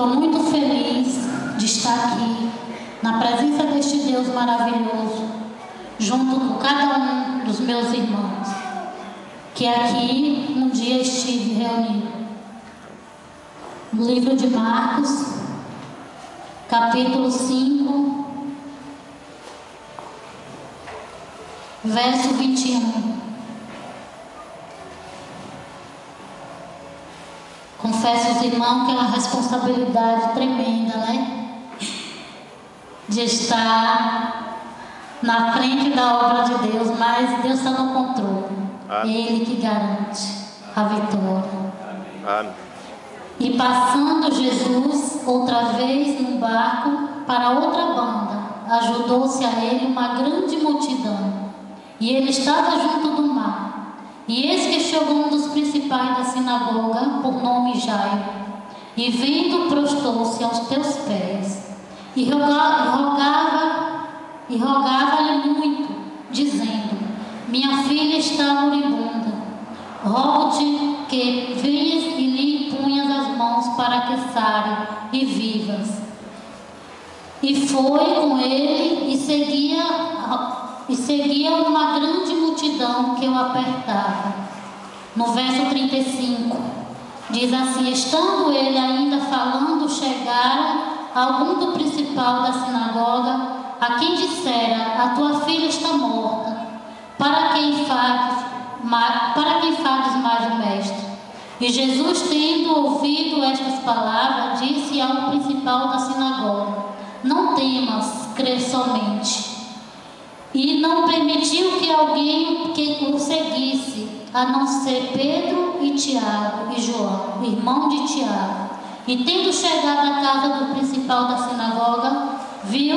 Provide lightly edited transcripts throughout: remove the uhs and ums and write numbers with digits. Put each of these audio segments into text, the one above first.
estou muito feliz de estar aqui, na presença deste Deus maravilhoso, junto com cada um dos meus irmãos, que aqui um dia estive reunido. No livro de Marcos, capítulo 5, verso 21. Confesso aos irmãos que é uma responsabilidade tremenda, né? De estar na frente da obra de Deus, mas Deus está no controle. É Ele que garante a vitória. Amém. E passando Jesus outra vez num barco para outra banda, ajudou-se a ele uma grande multidão. E ele estava junto do mar. E eis que chegou um dos principais da sinagoga, por nome Jairo, e vendo, prostou-se aos teus pés, e rogava-lhe muito, dizendo: minha filha está moribunda, rogo-te que venhas e lhe impunhas as mãos para que sare e vivas. E foi com ele e seguia uma grande multidão que o apertava. No verso 35, diz assim: estando ele ainda falando, chegara algum do principal da sinagoga, a quem dissera: a tua filha está morta, para quem fazes mais o mestre? E Jesus, tendo ouvido estas palavras, disse ao principal da sinagoga: não temas, crê somente. E não permitiu que alguém que o seguisse, a não ser Pedro e Tiago e João, irmão de Tiago. E tendo chegado à casa do principal da sinagoga, viu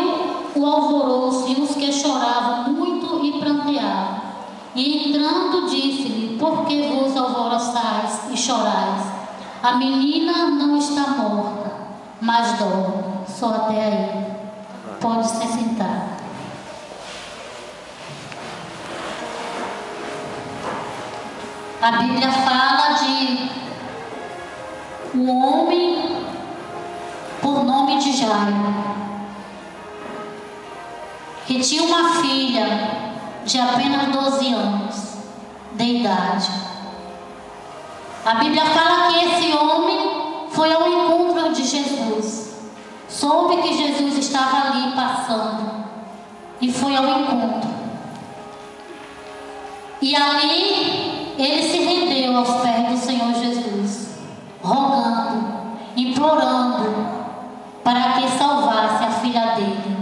o alvoroço e os que choravam muito e pranteavam. E entrando, disse-lhe: por que vos alvoroçais e chorais? A menina não está morta, mas dorme. Só até aí. Pode se sentar. A Bíblia fala de um homem por nome de Jairo, que tinha uma filha de apenas 12 anos de idade. A Bíblia fala que esse homem foi ao encontro de Jesus, soube que Jesus estava ali passando e foi ao encontro. E ali ele se rendeu aos pés do Senhor Jesus, rogando, implorando para que salvasse a filha dele,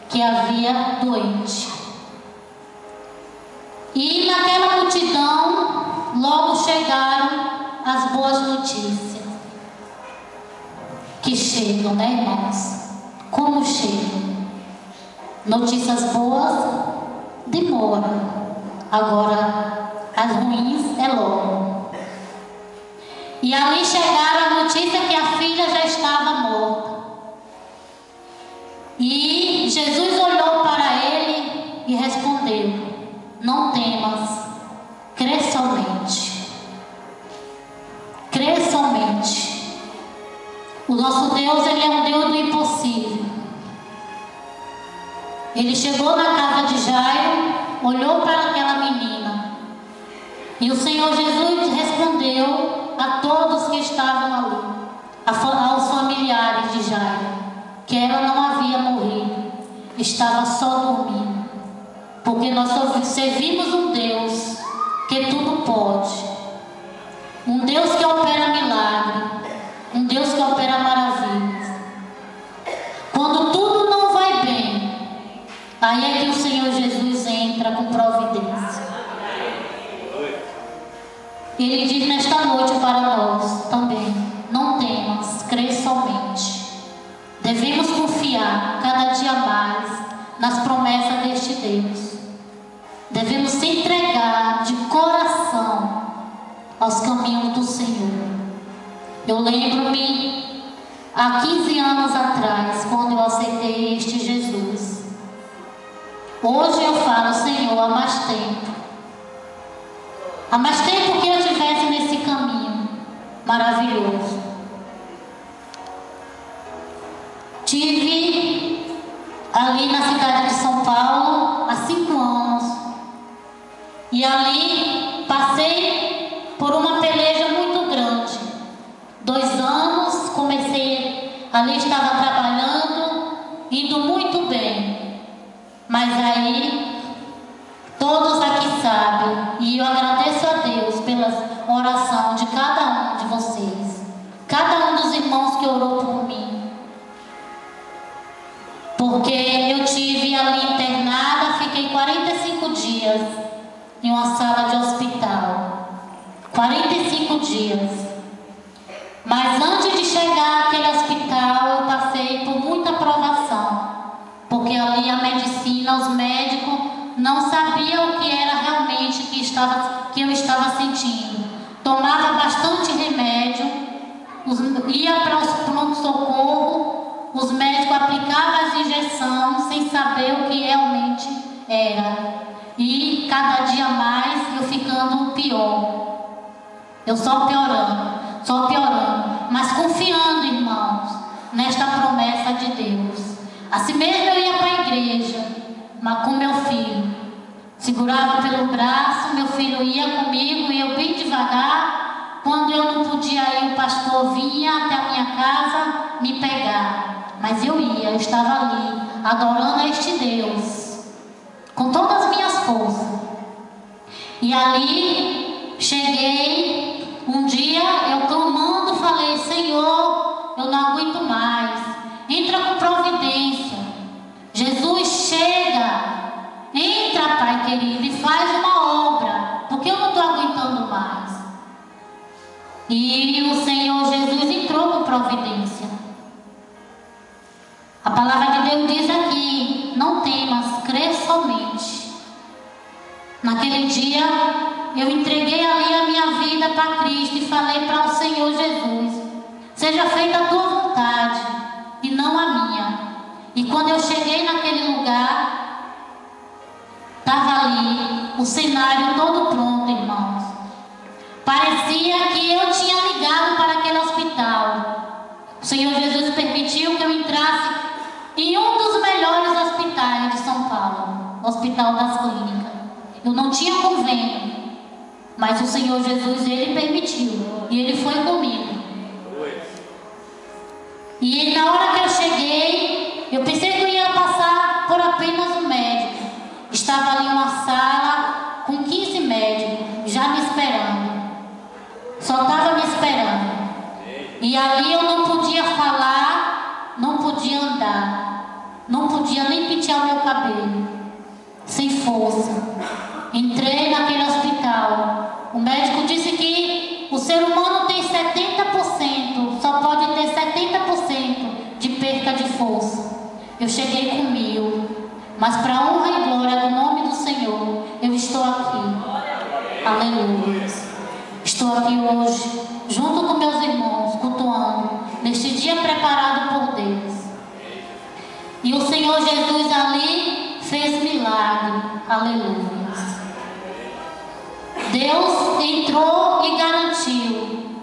que havia doente. E naquela multidão logo chegaram as boas notícias, que chegam, né, irmãos? Como chegam? Notícias boas demoram, agora as ruins é logo. E ali chegaram a notícia que a filha já estava morta. E Jesus olhou para ele e respondeu: não temas, crê somente. Crê somente. O nosso Deus, Ele é um Deus do impossível. Ele chegou na casa de Jairo, olhou para aquela menina, e o Senhor Jesus respondeu a todos que estavam ali, aos familiares de Jairo, que ela não havia morrido, estava só dormindo, porque nós servimos um Deus que tudo pode, um Deus que opera milagre, um Deus que opera maravilhas. Quando tudo não vai bem, aí é que o Senhor Jesus entra com providência. Ele diz nesta noite para nós também: não temas, crê somente. Devemos confiar cada dia mais nas promessas deste Deus. Devemos se entregar de coração aos caminhos do Senhor. Eu lembro-me há 15 anos atrás, quando eu aceitei este Jesus. Hoje eu falo: Senhor, há mais tempo. Há mais tempo que eu estivesse nesse caminho maravilhoso. Tive ali na cidade de São Paulo há 5 anos. E ali passei por uma peleja muito grande. 2 anos, comecei, ali estava trabalhando, indo muito bem. Mas aí, todos aqui sabem, e eu agradeço a Deus pela oração de cada um de vocês, cada um dos irmãos que orou por mim. Porque eu tive ali internada, fiquei 45 dias em uma sala de hospital. 45 dias. Mas antes de chegar àquele hospital, eu passei por muita provação. Porque ali a medicina, os médicos não sabiam o que era realmente que eu estava sentindo. Tomava bastante remédio, ia para o pronto-socorro, os médicos aplicavam as injeções sem saber o que realmente era. E cada dia mais eu ficando pior. Eu só piorando. Mas confiando, irmãos, nesta promessa de Deus. Assim mesmo eu ia para a igreja, mas com meu filho. Segurava pelo braço, meu filho ia comigo e eu bem devagar. Quando eu não podia ir, o pastor vinha até a minha casa me pegar. Mas eu ia, eu estava ali, adorando a este Deus, com todas as minhas forças. E ali, cheguei, um dia eu clamando, falei: Senhor, eu não aguento mais, entra com providência. Jesus, chega, entra, Pai querido, e faz uma obra, porque eu não estou aguentando mais. E o Senhor Jesus entrou com providência. A palavra de Deus diz aqui: não temas, crê somente. Naquele dia eu entreguei ali a minha vida para Cristo e falei para o Senhor Jesus: seja feita a tua vontade e não a minha. E quando eu cheguei naquele lugar, estava ali o cenário todo pronto, irmãos. Parecia que eu tinha ligado para aquele hospital. O Senhor Jesus permitiu que eu entrasse em um dos melhores hospitais de São Paulo, o Hospital das Clínicas. Eu não tinha convênio, mas o Senhor Jesus, Ele permitiu, e Ele foi comigo. E na hora que eu cheguei, eu pensei que eu ia passar por apenas um médico. Estava ali uma sala com 15 médicos, já me esperando. Só estava me esperando. E ali eu não podia falar, não podia andar, não podia nem pentear o meu cabelo, sem força. Entrei naquele hospital. O médico disse que o ser humano tem 70%, só pode ter 70% de perca de força. Eu cheguei com 1000, mas para a honra e glória do nome do Senhor, eu estou aqui. Aleluia. Estou aqui hoje, junto com meus irmãos, cultuando, neste dia preparado por Deus. E o Senhor Jesus ali fez milagre. Aleluia. Deus entrou e garantiu.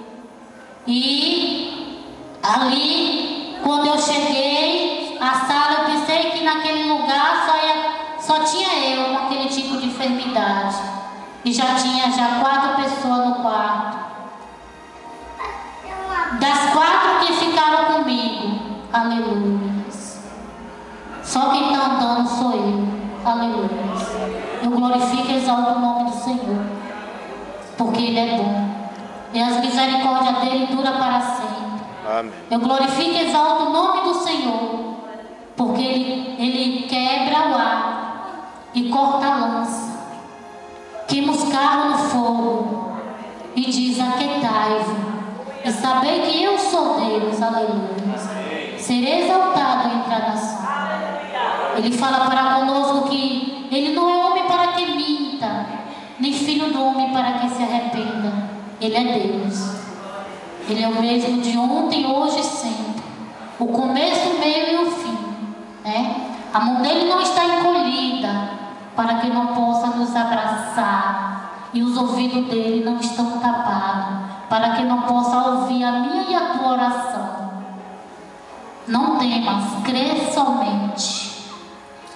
E ali, quando eu cheguei à sala, eu pensei que naquele lugar só tinha eu com aquele tipo de enfermidade. E já tinha 4 pessoas no quarto. Das 4 que ficaram comigo, aleluia, só quem está andando sou eu. Aleluia. Eu glorifico e exalto o nome do Senhor, porque Ele é bom e as misericórdias dele duram para sempre. Amém. Eu glorifico e exalto o nome do Senhor, porque Ele quebra o ar e corta a lança, queima os carros no fogo e diz: aquietai-vos e saber que eu sou Deus. Aleluia. Serei exaltado entre as nações. Ele fala para conosco que Ele não é homem para que minta, nem filho do homem para que se arrependa. Ele é Deus. Ele é o mesmo de ontem, hoje e sempre. O começo, o meio e o fim, né? A mão dele não está encolhida para que não possa nos abraçar, e os ouvidos dele não estão tapados para que não possa ouvir a minha e a tua oração. Não temas, crê somente.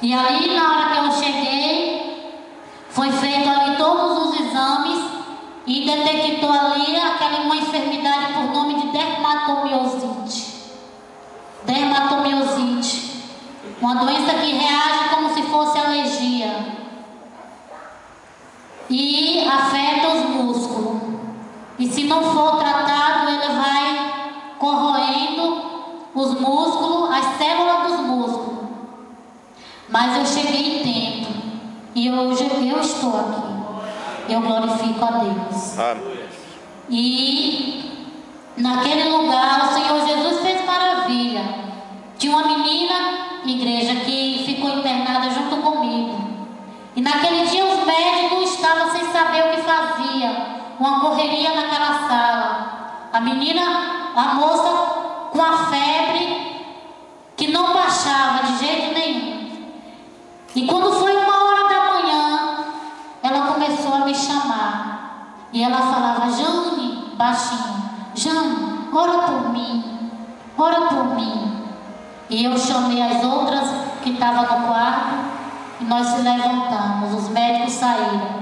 E ali, na hora que eu cheguei, foi feito ali todos os exames e detectou ali uma enfermidade por nome de dermatomiosite. Dermatomiosite, uma doença que reage como se fosse alergia e afeta os músculos. E se não for tratado, ele vai corroendo os músculos, as células dos músculos. Mas eu cheguei em tempo e hoje eu estou aqui. Eu glorifico a Deus. Amém. E naquele lugar o Senhor Jesus fez maravilha. Tinha uma menina, igreja, que ficou internada junto comigo. E naquele dia os médicos estavam sem saber o que fazia. Uma correria naquela sala. A menina, a moça com a febre que não baixava de jeito nenhum. E quando foi 1h da manhã, ela começou a me chamar. E ela falava: Jane, baixinho, Jane, ora por mim, ora por mim. E eu chamei as outras que estavam no quarto e nós se levantamos, os médicos saíram.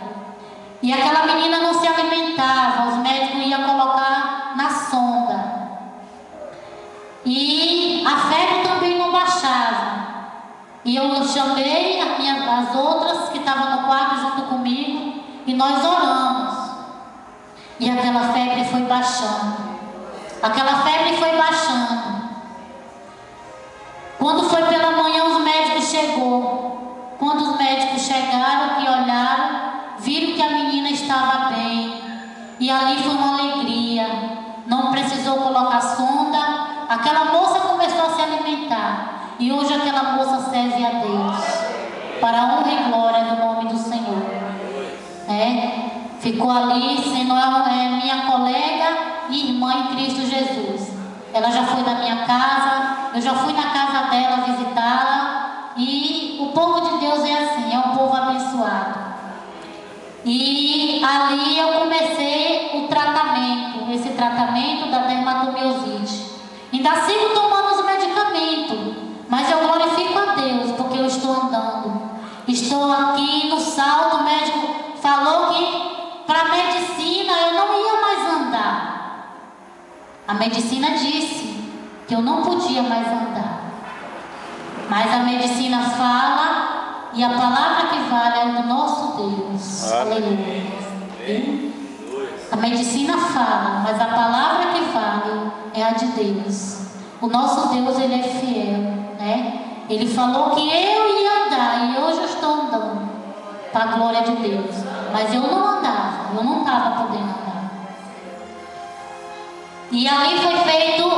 E aquela menina não se alimentava, os médicos iam colocar na sonda. E a febre também não baixava. E eu chamei as outras que estavam no quarto junto comigo e nós oramos. E aquela febre foi baixando. Aquela febre foi baixando. Quando foi pela manhã, os médicos chegou. Quando os médicos chegaram, que olharam, viram que a menina estava bem. E ali foi uma alegria. Não precisou colocar sonda. Aquela moça começou a se alimentar. E hoje aquela moça serve a Deus. Para a honra e glória do nome do Senhor. Ficou ali sendo minha colega e irmã em Cristo Jesus. Ela já foi na minha casa. Eu já fui na casa dela visitá-la. E o povo de Deus é assim, é um povo abençoado. E ali eu comecei o tratamento, esse tratamento da dermatomiosite. Ainda sigo tomando os medicamentos, mas eu glorifico a Deus porque eu estou andando. Estou aqui no salto, o médico falou que para a medicina eu não ia mais andar. A medicina disse que eu não podia mais andar. Mas a medicina fala e a palavra que vale é do nosso Deus. Aleluia. A medicina fala, mas a palavra que vale é a de Deus. O nosso Deus, Ele é fiel, né? Ele falou que eu ia andar e hoje eu estou andando para a glória de Deus. Mas eu não andava, eu não estava podendo andar. E ali foi feito,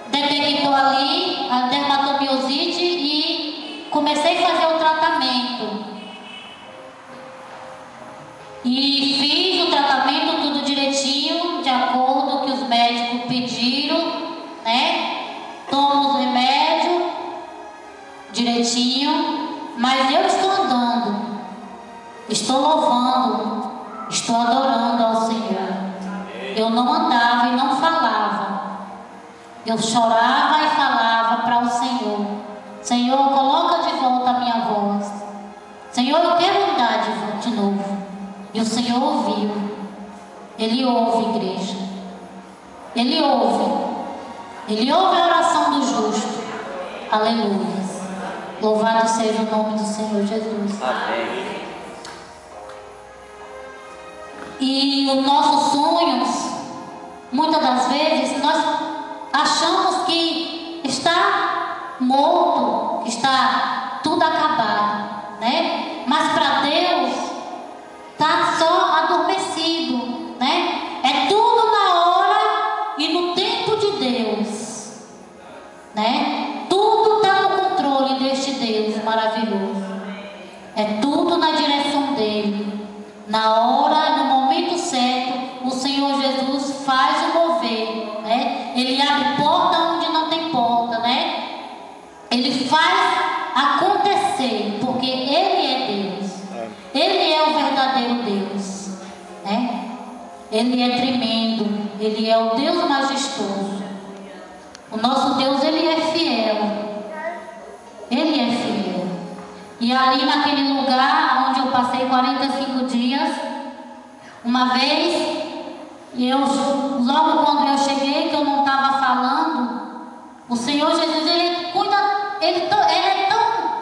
detectou ali a dermatomiosite e comecei a fazer o tratamento. E fiz o tratamento tudo direitinho, de acordo com o que os médicos pediram, né? Tomo os remédios direitinho, mas eu estou andando, estou louvando, estou adorando ao Senhor. Eu não andava e não falava. Eu chorava e falava para o Senhor: Senhor, coloca de volta a minha voz. Senhor, eu quero andar de novo. E o Senhor ouviu. Ele ouve, igreja. Ele ouve. Ele ouve a oração do justo. Aleluia. Louvado seja o nome do Senhor Jesus. Amém. E os nossos sonhos, muitas das vezes, nós achamos que está morto, que está tudo acabado, né? Mas para Deus está só adormecido, né? É tudo na hora e no tempo de Deus, né? Tudo está no controle deste Deus maravilhoso. É tudo na direção dele. Na hora, no momento certo, o Senhor Jesus faz o mover, né? Ele abre porta onde não tem porta, né? Ele faz acontecer, porque Ele é Deus. Ele é o verdadeiro Deus, né? Ele é tremendo. Ele é o Deus majestoso. O nosso Deus, Ele é fiel. E ali naquele lugar onde eu passei 45 dias, uma vez, logo quando eu cheguei, que eu não estava falando, o Senhor Jesus, Ele cuida, Ele é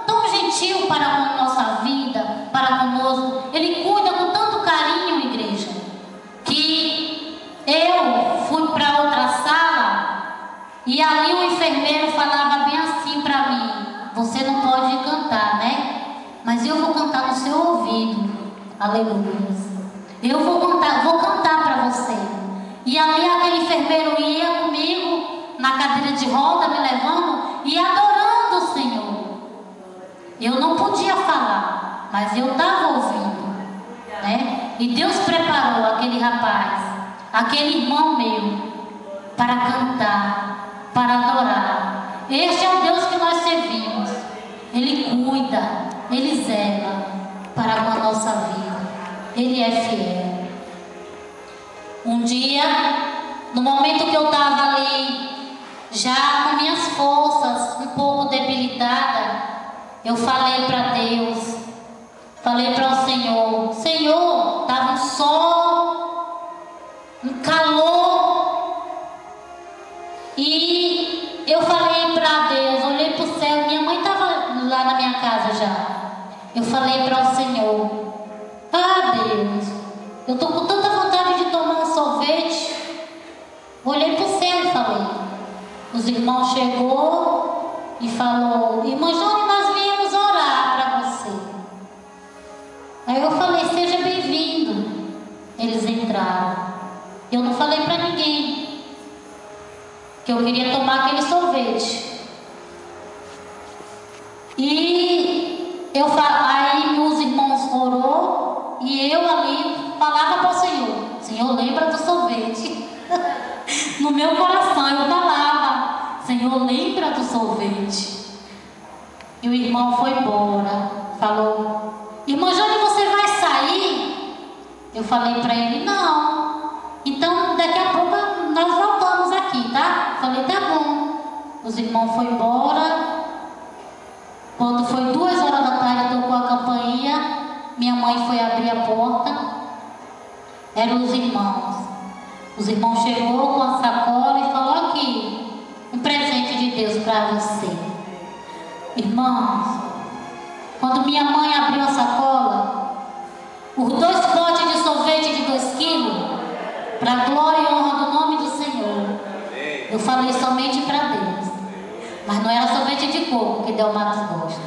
tão gentil para a nossa vida, para conosco. Ele cuida com tanto carinho, igreja, que eu fui para outra sala e ali o enfermeiro falava bem assim para mim: você não pode cantar, né? Mas eu vou cantar no seu ouvido. Aleluia. Eu vou cantar para você. E ali aquele enfermeiro ia comigo na cadeira de roda, me levando e adorando o Senhor. Eu não podia falar, mas eu estava ouvindo, né? E Deus preparou aquele rapaz, aquele irmão meu, para cantar, para adorar. Este é o Deus que nós servimos. Ele cuida, Ele zela para com a nossa vida. Ele é fiel. Um dia, no momento que eu estava ali, já com minhas forças um pouco debilitada, eu falei para Deus, falei para o Senhor: Senhor, estava um sol, um calor, e eu falei para Deus, olhei para o céu, minha mãe estava lá na minha casa já. Eu falei para o Senhor: ah, Deus, eu estou com tanta vontade de tomar um sorvete. Olhei para o céu e falei. Os irmãos chegou e falou: irmã Jônia, nós viemos orar para você. Aí eu falei: seja bem-vindo. Eles entraram. Eu não falei para ninguém que eu queria tomar aquele sorvete. E aí os irmãos orou e eu ali falava para o Senhor: Senhor, lembra do sorvete. No meu coração eu falava: Senhor, lembra do sorvete. E o irmão foi embora. Falou: irmã Jônia, você vai sair? Eu falei para ele: não. Então daqui a pouco nós voltamos aqui, tá? Eu falei: tá bom. Os irmãos foram embora. Quando foi 2 horas da tarde, tocou a campainha. Minha mãe foi abrir a porta. Eram os irmãos. Os irmãos chegou com a sacola e falou: aqui, um presente de Deus para você. Irmãos, quando minha mãe abriu a sacola, os 2 potes de sorvete de 2 quilos, para a glória e honra do nome do Senhor, eu falei somente para Deus. Mas não era sorvete de coco que Delmatos gosta.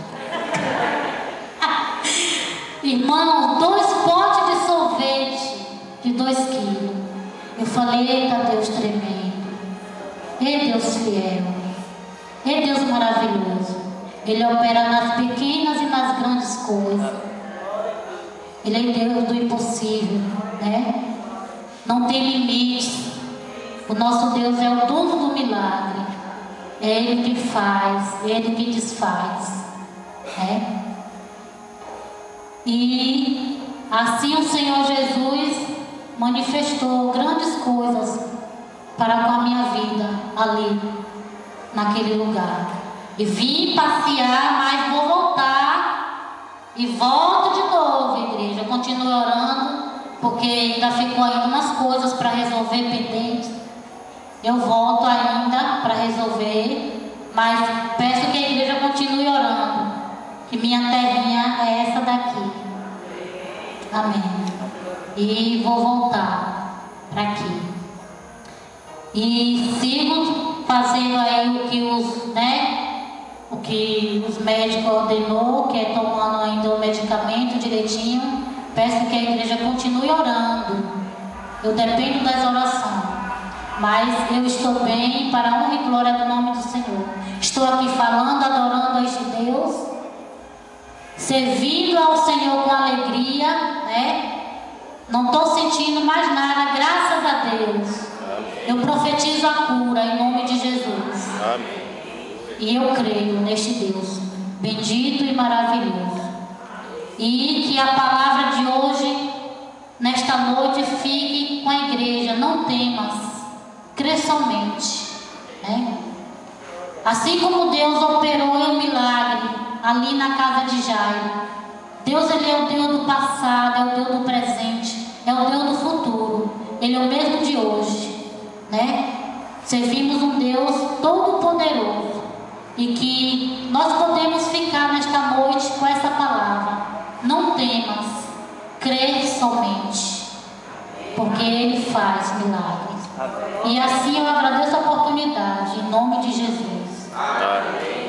Irmãos, 2 potes de sorvete de 2 quilos. Eu falei: eita Deus tremendo, ei Deus fiel, ei Deus maravilhoso. Ele opera nas pequenas e nas grandes coisas. Ele é Deus do impossível, né? Não tem limites. O nosso Deus é o dono do milagre. É Ele que faz, é Ele que desfaz, né? E assim o Senhor Jesus manifestou grandes coisas para com a minha vida ali, naquele lugar. E vim passear, mas vou voltar e volto de novo, igreja. Continue orando, porque ainda ficou ainda umas coisas para resolver pendentes. Eu volto ainda para resolver, mas peço que a igreja continue orando, que minha terrinha é essa daqui. Amém. E vou voltar para aqui. E sigo fazendo aí o que os médicos ordenou, que é tomando ainda o medicamento direitinho. Peço que a igreja continue orando. Eu dependo das orações, mas eu estou bem, para a honra e glória do nome do Senhor. Estou aqui falando, adorando a este Deus, servindo ao Senhor com alegria, né? Não estou sentindo mais nada, graças a Deus. Eu profetizo a cura em nome de Jesus. Amém. E eu creio neste Deus bendito e maravilhoso. E que a palavra de hoje, nesta noite, fique com a igreja. Não temas, crê somente, né? Assim como Deus operou em um milagre ali na casa de Jairo. Deus, Ele é o Deus do passado, é o Deus do presente, é o Deus do futuro. Ele é o mesmo de hoje, né? Servimos um Deus todo-poderoso e que nós podemos ficar nesta noite com essa palavra. Não temas, crê somente, porque Ele faz milagres. E assim eu agradeço a oportunidade, em nome de Jesus. Amém.